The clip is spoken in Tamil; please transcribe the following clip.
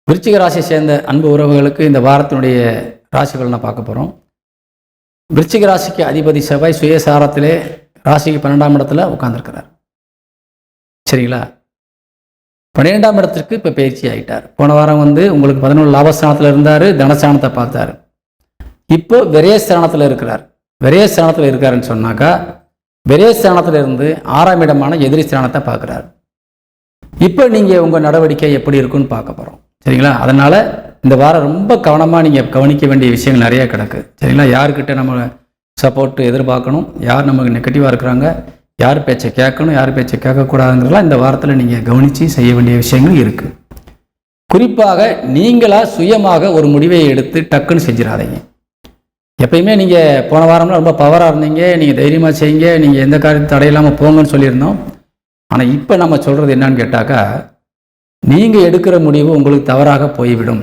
விருச்சிக ராசியை சேர்ந்த அன்பு உறவுகளுக்கு இந்த வாரத்தினுடைய ராசிகள் நான் பார்க்க போகிறோம். விருச்சிக ராசிக்கு அதிபதி செவ்வாய் சுயசாரத்திலே ராசிக்கு 12ஆம் இடத்துல உட்கார்ந்துருக்கிறார். சரிங்களா? 12ஆம் இடத்திற்கு இப்போ பயிற்சி ஆகிட்டார். போன வாரம் உங்களுக்கு 11 லாபஸ்தானத்தில் இருந்தார், தனஸ்தானத்தை பார்த்தார். இப்போ விரயஸ்தானத்தில் இருக்கிறார். விரயஸ்தானத்தில் இருக்காருன்னு சொன்னாக்கா விரயஸ்தானத்தில் இருந்து 6ஆம் இடமான எதிரி ஸ்தானத்தை பார்க்குறார். இப்போ நீங்கள் உங்கள் நடவடிக்கை எப்படி இருக்குன்னு பார்க்க போகிறோம். சரிங்களா? அதனால் இந்த வாரம் ரொம்ப கவனமாக நீங்கள் கவனிக்க வேண்டிய விஷயங்கள் நிறையா கிடக்கு. சரிங்களா? யாருக்கிட்ட நம்ம சப்போர்ட் எதிர்பார்க்கணும், யார் நமக்கு நெகட்டிவாக இருக்கிறாங்க, யார் பேச்சை கேட்கணும், யார் பேச்சை கேட்கக்கூடாதுங்கிறலாம் இந்த வாரத்தில் நீங்கள் கவனித்து செய்ய வேண்டிய விஷயங்கள் இருக்குது. குறிப்பாக நீங்களாக சுயமாக ஒரு முடிவை எடுத்து டக்குன்னு செஞ்சிடாதீங்க. எப்பயுமே நீங்கள் போன வாரம்லாம் ரொம்ப பவராக இருந்தீங்க, நீங்கள் தைரியமாக செய்யுங்க, நீங்கள் எந்த காரியத்தை தடையில்லாமல் போங்கன்னு சொல்லியிருந்தோம். ஆனால் இப்போ நம்ம சொல்கிறது என்னன்னு கேட்டாக்கா, நீங்கள் எடுக்கிற முடிவு உங்களுக்கு தவறாக போய்விடும்.